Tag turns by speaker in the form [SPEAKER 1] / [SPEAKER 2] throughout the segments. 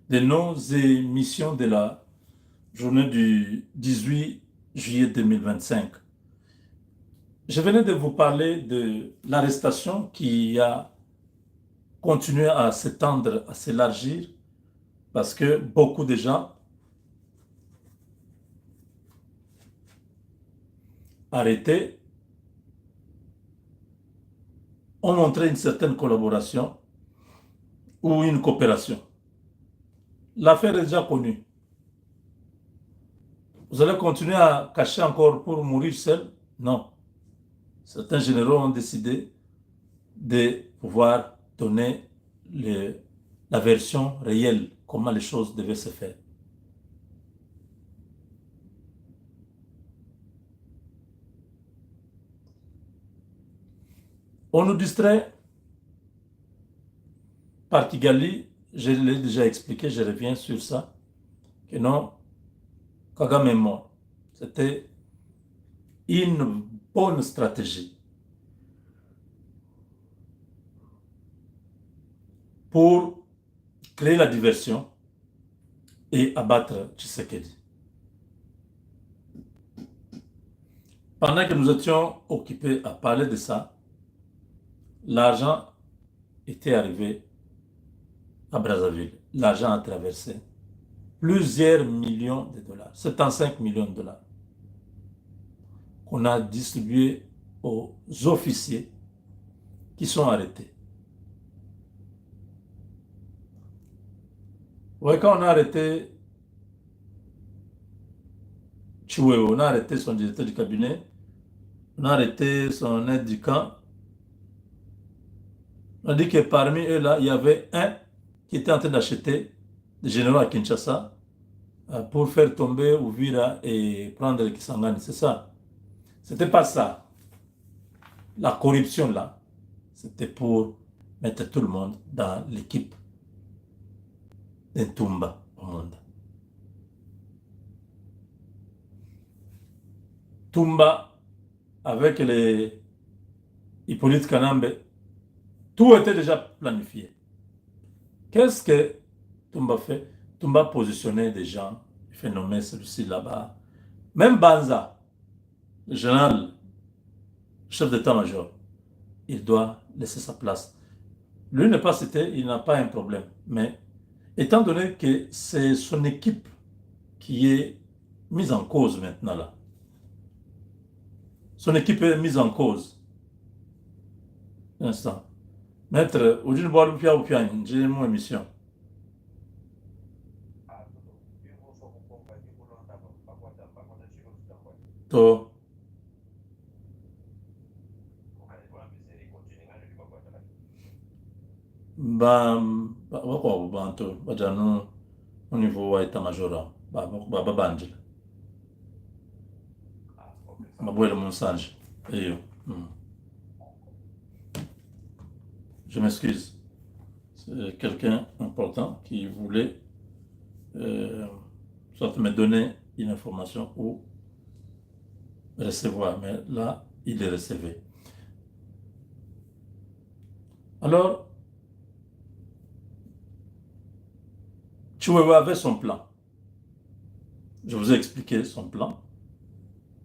[SPEAKER 1] de nos émissions de la journée du 18 juillet 2025. Je venais de vous parler de l'arrestation qui a continué à s'étendre, à s'élargir, parce que beaucoup de gens arrêtés ont montré une certaine collaboration ou une coopération. L'affaire est déjà connue. Vous allez continuer à cacher encore pour mourir seul? Non. Certains généraux ont décidé de pouvoir donner la version réelle, comment les choses devaient se faire. On nous distrait par Kigali, je l'ai déjà expliqué, je reviens sur ça, que non, Kagame est mort. C'était une bonne stratégie pour créer la diversion et abattre Tshisekedi. Pendant que nous étions occupés à parler de ça, l'argent était arrivé à Brazzaville. L'argent a traversé plusieurs millions de dollars, 75 millions de dollars, qu'on a distribué aux officiers qui sont arrêtés. Ouais, quand on a arrêté Chiwewe, on a arrêté son directeur du cabinet, on a arrêté son aide du camp. On a dit que parmi eux là, il y avait un qui était en train d'acheter des généraux à Kinshasa pour faire tomber Uvira et prendre Kisangani. C'est ça. C'était pas ça. La corruption là, c'était pour mettre tout le monde dans l'équipe d'Ntumba au monde. Tumba avec les Hippolyte Kanambe, tout était déjà planifié. Qu'est-ce que Tumba fait? Tumba positionnait des gens, il fait nommer celui-ci là-bas. Même Banza, le général, chef d'état-major, il doit laisser sa place. Lui n'est pas cité, il n'a pas un problème. Mais étant donné que c'est son équipe qui est mise en cause maintenant là, son équipe est mise en cause. Un instant. Maître, aujourd'hui, j'ai mon émission. To, wako bantu, bajanu, au niveau wa état-major, banjila. Mabouele Monsanje. Et yo. Je m'excuse. C'est quelqu'un important qui voulait soit me donner une information ou recevoir. Mais là, il est recevait. Alors, Chiwewe avait son plan. Je vous ai expliqué son plan.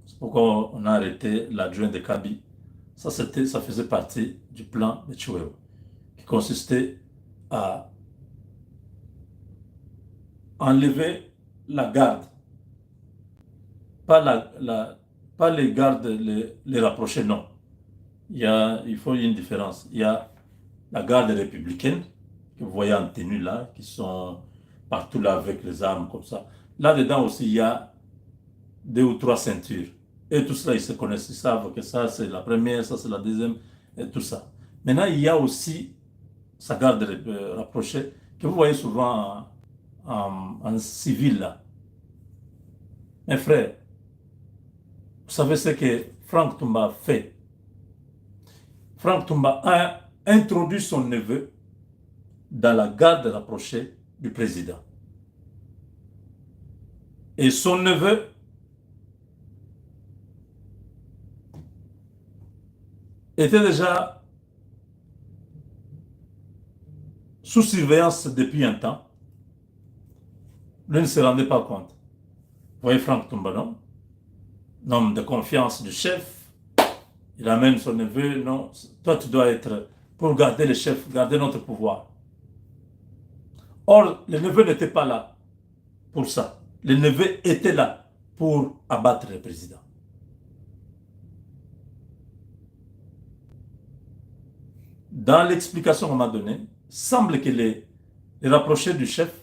[SPEAKER 1] C'est pourquoi on a arrêté l'adjoint de Kabi. Ça faisait partie du plan de Chiwewe, qui consistait à enlever la garde. Pas, pas les gardes, les rapprocher, non. Il faut une différence. Il y a la garde républicaine, que vous voyez en tenue là, qui sont partout là avec les armes comme ça. Là-dedans aussi, il y a deux ou trois ceintures. Et tout cela, ils se connaissent, ils savent que ça c'est la première, ça c'est la deuxième, et tout ça. Maintenant, il y a aussi sa garde rapprochée, que vous voyez souvent en civil là. Mes frères, vous savez ce que Franck Toumba a fait? Franck Toumba a introduit son neveu dans la garde rapprochée du président. Et son neveu était déjà sous surveillance depuis un temps. lui ne se rendait pas compte. Vous voyez Franck Toumba, non? Un homme de confiance du chef. Il amène son neveu, non, toi tu dois être pour garder le chef, garder notre pouvoir. Or, le neveu n'était pas là pour ça. Le neveu était là pour abattre le président. Dans l'explication qu'on m'a donnée, semble que les rapprochés du chef,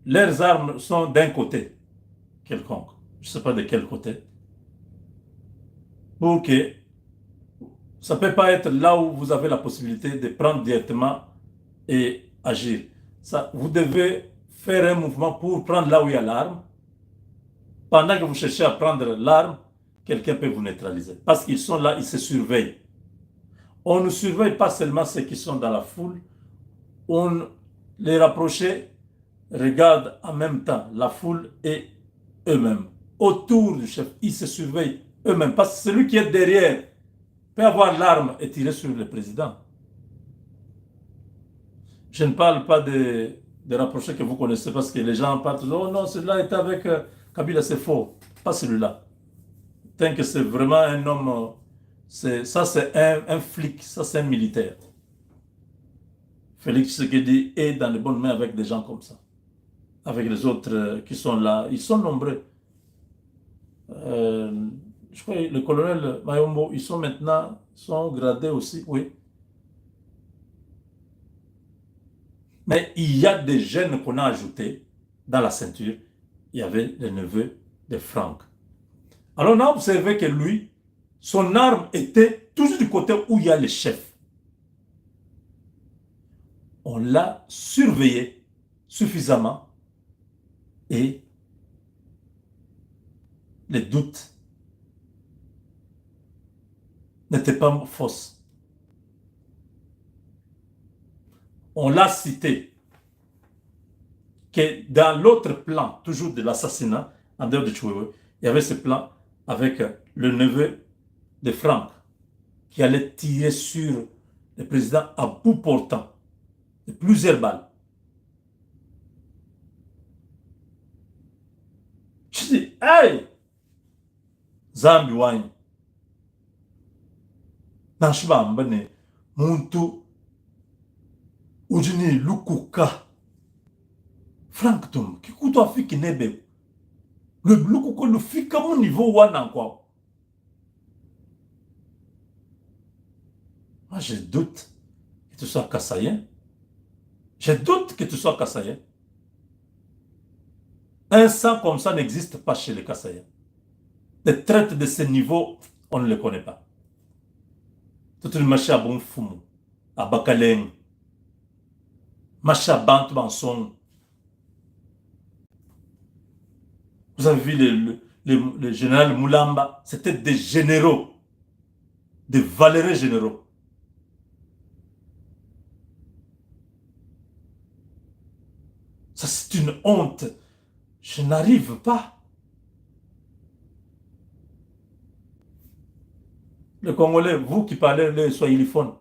[SPEAKER 1] leurs armes sont d'un côté quelconque. Je ne sais pas de quel côté. Pour que ça ne peut pas être là où vous avez la possibilité de prendre directement et agir. Ça, vous devez faire un mouvement pour prendre là où il y a l'arme. Pendant que vous cherchez à prendre l'arme, quelqu'un peut vous neutraliser. Parce qu'ils sont là, ils se surveillent. On ne surveille pas seulement ceux qui sont dans la foule, on les rapprochés regardent en même temps la foule et eux-mêmes. Autour du chef, ils se surveillent eux-mêmes. Parce que celui qui est derrière peut avoir l'arme et tirer sur le président. Je ne parle pas des rapprochés que vous connaissez parce que les gens partent, oh non, celui-là était avec Kabila, c'est faux. Pas celui-là. Tant que c'est vraiment un homme, ça c'est un flic, ça c'est un militaire. Félix Tshisekedi est dans les bonnes mains avec des gens comme ça. Avec les autres qui sont là. Ils sont nombreux. Je crois que le colonel Mayombo, ils sont maintenant, sont gradés aussi, oui. Mais il y a des jeunes qu'on a ajoutés dans la ceinture. Il y avait le neveu de Franck. Alors on a observé que lui, son arme était toujours du côté où il y a le chef. On l'a surveillé suffisamment et les doutes n'étaient pas fausses. On l'a cité que dans l'autre plan, toujours de l'assassinat, en dehors de Chouéoué, il y avait ce plan avec le neveu de Franck qui allait tirer sur le président à bout portant de plusieurs balles. Je dis, hey! Zambi wine. Nashba mbane, muntu, ujini lukuka. Franck Toum, qui coûte à faire qui nebe. Le lukuka le fait comme niveau one encore. Moi, je doute que tu sois Kassayen. Je doute que tu sois Kassayen. Un sang comme ça n'existe pas chez les Kassayens. Les traites de ce niveau, on ne les connaît pas. Tout le marché à bon fumu, à Bakaleng, marché à Bantu Banson. Vous avez vu le général Moulamba, c'était des généraux, des valeureux généraux. Ça, c'est une honte. Je n'arrive pas. Les Congolais, vous qui parlez le swahiliphone,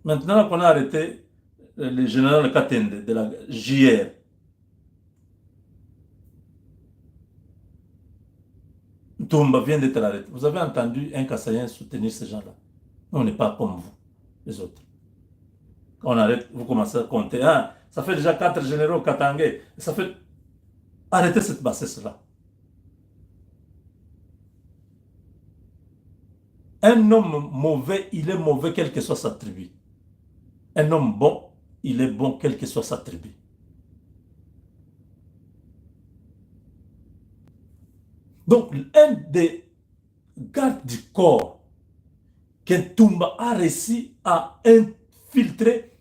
[SPEAKER 1] maintenant qu'on a arrêté le général Katende de la JR, Toumba vient d'être arrêté. Vous avez entendu un Kassayen soutenir ces gens-là. On n'est pas comme vous, les autres. Quand on arrête, vous commencez à compter. Ah, ça fait déjà 4 généraux katangais. Ça fait... Arrêtez cette bassesse-là. Un homme mauvais, il est mauvais quelle que soit sa tribu. Un homme bon, il est bon quelle que soit sa tribu. Donc, un des gardes du corps qu'Ntoumba a réussi à infiltrer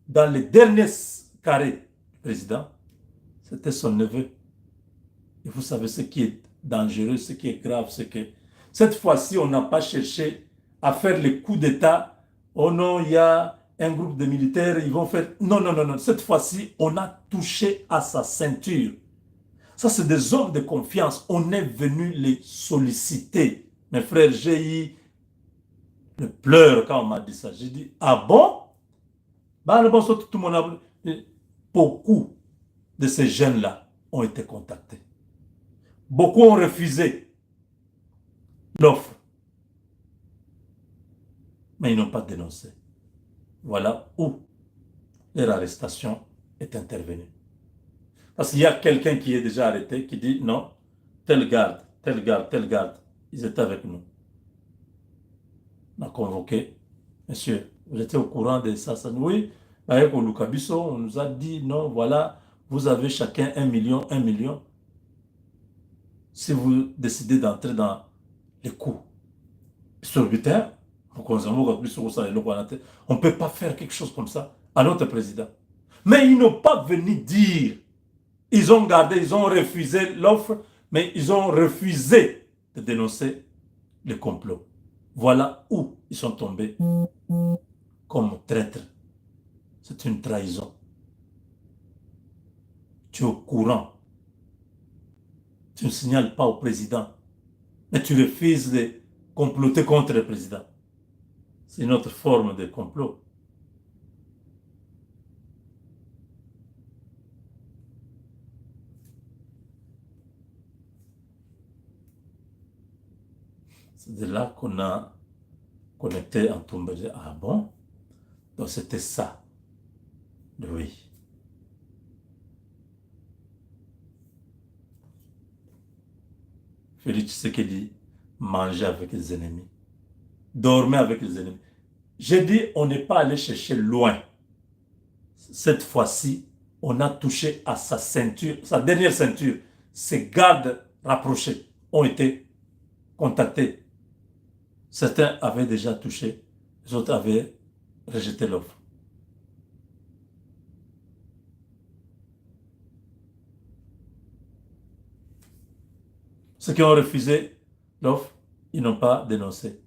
[SPEAKER 1] dans les derniers carrés du président, c'était son neveu. Et vous savez ce qui est dangereux, ce qui est grave, c'est que cette fois-ci, on n'a pas cherché à faire les coups d'État. Oh non, il y a un groupe de militaires, ils vont faire... Non, non, non, non. Cette fois-ci, on a touché à sa ceinture. Ça, c'est des hommes de confiance. On est venu les solliciter. Mes frères, j'ai eu le pleur quand on m'a dit ça. J'ai dit, ah bon? Bah, le bon, tout le monde a... Beaucoup. de ces jeunes-là ont été contactés. Beaucoup ont refusé l'offre, mais ils n'ont pas dénoncé. Voilà où leur arrestation est intervenue. Parce qu'il y a quelqu'un qui est déjà arrêté, qui dit non, tel garde, tel garde, tel garde, ils étaient avec nous. On a convoqué, monsieur, vous étiez au courant de ça, ça oui, avec Olukabiso, on nous a dit non, voilà, vous avez chacun 1 million, 1 million. Si vous décidez d'entrer dans les coûts exorbitants, on ne peut pas faire quelque chose comme ça à notre président. Mais ils n'ont pas venu dire, ils ont gardé, ils ont refusé l'offre, mais ils ont refusé de dénoncer le complot. Voilà où ils sont tombés comme traîtres. C'est une trahison. Tu es au courant. Tu ne signales pas au président, mais tu refuses de comploter contre le président. C'est une autre forme de complot. C'est de là qu'on a connecté en tombé. Ah bon? Donc c'était ça. Oui. Félix Tshisekedi mangeait avec les ennemis. Dormait avec les ennemis. J'ai dit, on n'est pas allé chercher loin. Cette fois-ci, on a touché à sa ceinture, sa dernière ceinture. Ses gardes rapprochés ont été contactés. Certains avaient déjà touché, les autres avaient rejeté l'offre. Ceux qui ont refusé l'offre, ils n'ont pas dénoncé.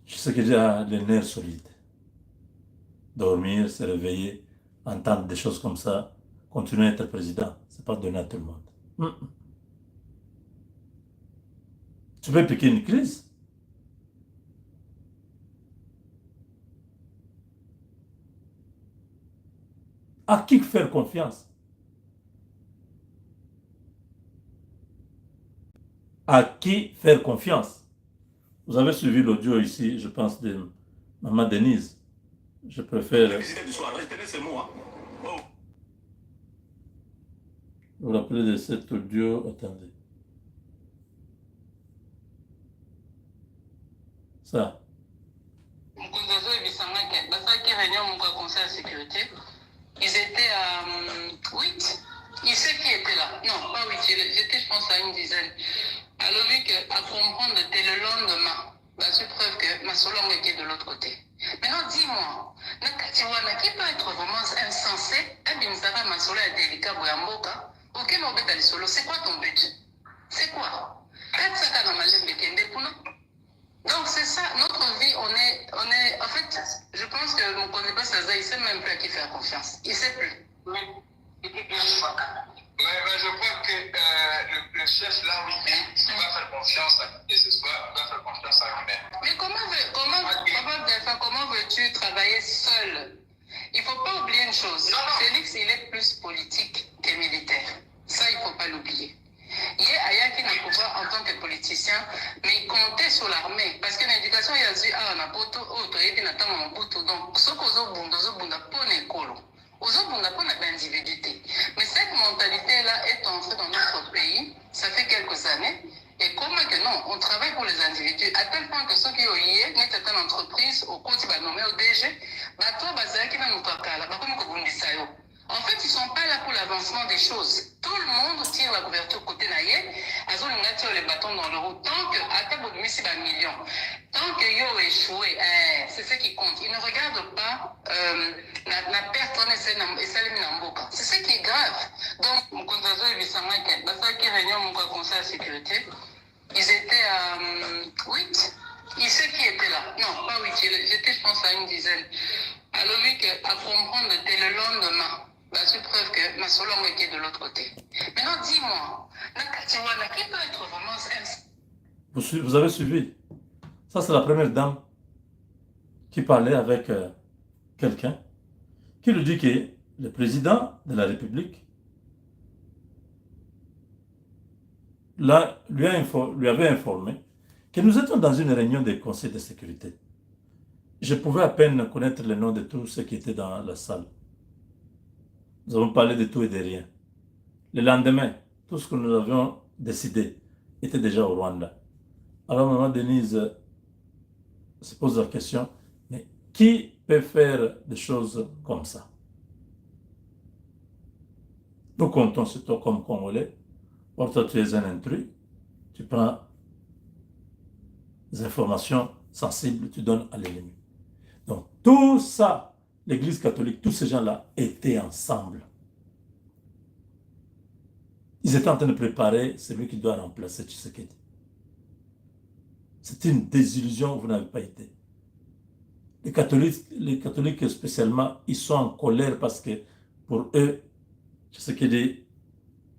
[SPEAKER 1] Je sais que j'ai les nerfs solides. Dormir, se réveiller, entendre des choses comme ça, continuer à être président, ce n'est pas donné à tout le monde. Tu peux piquer une crise. À qui faire confiance? À qui faire confiance? Vous avez suivi l'audio ici, je pense, de Maman Denise. Je préfère... Vous vous rappelez de cet audio? Attendez. Ça.
[SPEAKER 2] Ils étaient à 8. Il sait qui était là. Non, pas 8. J'étais, je pense, à une dizaine. Alors, vu qu'à comprendre, dès le lendemain, bah, c'est preuve que ma solongue était de l'autre côté. Maintenant, dis-moi, qui peut être vraiment insensé? C'est quoi ton but? C'est quoi? Donc c'est ça, notre vie, on est, en fait, je pense que mon connaît pas Saza, il sait même plus à qui faire confiance. Il sait plus. Oui. Mais je crois que le chef là, oui, il va faire confiance à qui que ce soit, il va faire confiance à lui-même. Mais comment veux-tu travailler seul? Il ne faut pas oublier une chose. Non. Félix, il est plus politique que militaire. Ça, il ne faut pas l'oublier. Il y a Ayaki n'a pouvoir en tant que politicien, mais il comptait sur l'armée. Parce que l'éducation, il y a dit, ah, on a poto, autre, il y a un poto. Donc, ce qu'on a pour l'école, aux autres, on a d'individualité. Mais cette mentalité-là est entrée dans notre pays, ça fait quelques années. Et comment que non, on travaille pour les individus, à tel point que ceux qui ont eu une entreprise, au côté, nommé au DG, toi, qui va nous parler, comme en fait, ils ne sont pas là pour l'avancement des choses. Tout le monde tire la couverture côté naïe, ils tire les bâtons dans le roue. Tant que, à table de Messi, million, tant que Yo échoué, c'est ce qui compte. Ils ne regardent pas la perte et c'est ce qui est grave. Donc, mon conseil, qui réunion mon conseil de sécurité, ils étaient à 8. Il sait qui était là. Non, pas 8. J'étais, je pense, à une dizaine. Alors, vu qu'à comprendre dès le lendemain, sur preuve que ma solo était de l'autre côté. Maintenant, dis-moi, Nakatiwana, qui peut être vraiment un...
[SPEAKER 1] Vous avez suivi? Ça, c'est la première dame qui parlait avec quelqu'un qui lui dit que le président de la République là, lui avait informé que nous étions dans une réunion des conseils de sécurité. Je pouvais à peine connaître le nom de tous ceux qui étaient dans la salle. Nous avons parlé de tout et de rien. Le lendemain, tout ce que nous avions décidé était déjà au Rwanda. Alors, maman Denise se pose la question, mais qui peut faire des choses comme ça? Nous comptons sur toi comme Congolais. Or, toi, tu es un intrus. Tu prends des informations sensibles, tu donnes à l'ennemi. Donc, tout ça, l'Église catholique, tous ces gens-là étaient ensemble. Ils étaient en train de préparer celui qui doit remplacer Tshisekedi. C'est une désillusion où vous n'avez pas été. Les catholiques spécialement, ils sont en colère parce que pour eux, Tshisekedi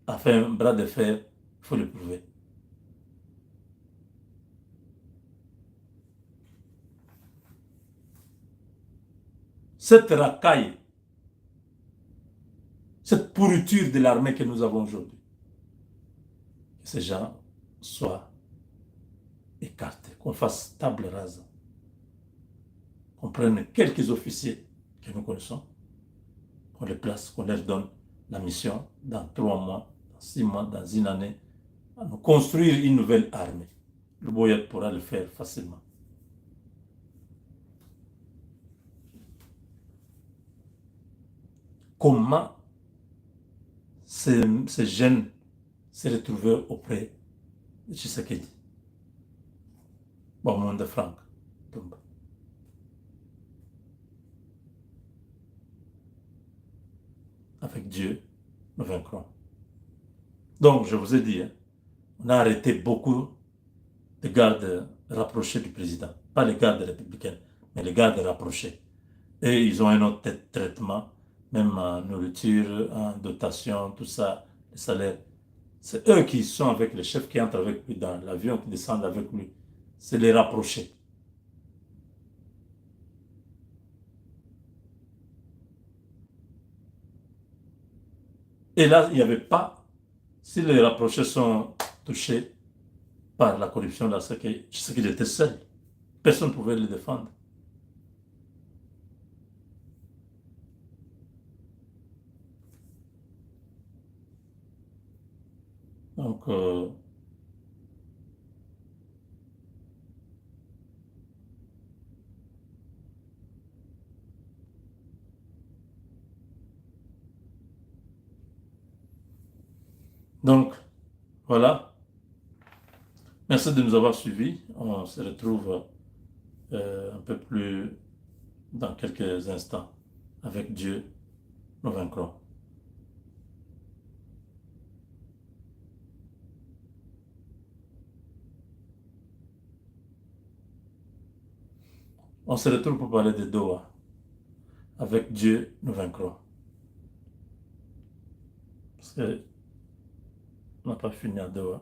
[SPEAKER 1] a fait un bras de fer, il faut le prouver. Cette racaille, cette pourriture de l'armée que nous avons aujourd'hui, que ces gens soient écartés, qu'on fasse table rase, qu'on prenne quelques officiers que nous connaissons, qu'on les place, qu'on leur donne la mission dans 3 mois, dans 6 mois, dans une année, à nous construire une nouvelle armée. Le Boyat pourra le faire facilement. Comment ces jeunes se retrouver auprès de Tshisekedi? Bon, monde de Franck. Avec Dieu, nous vaincrons. Donc, je vous ai dit, hein, on a arrêté beaucoup de gardes rapprochés du président. Pas les gardes républicains, mais les gardes rapprochés. Et ils ont un autre traitement, même en nourriture, en dotation, tout ça, les salaires. C'est eux qui sont avec le chef, qui entrent avec lui dans l'avion, qui descendent avec lui. C'est les rapprochés. Et là, il n'y avait pas, si les rapprochés sont touchés par la corruption, là, c'est qu'il était seul. Personne ne pouvait le défendre. Donc, voilà. Merci de nous avoir suivis. On se retrouve un peu plus dans quelques instants. Avec Dieu, nous vaincrons. On se retrouve pour parler de Doha. Avec Dieu, nous vaincrons. Parce qu'on n'a pas fini à Doha.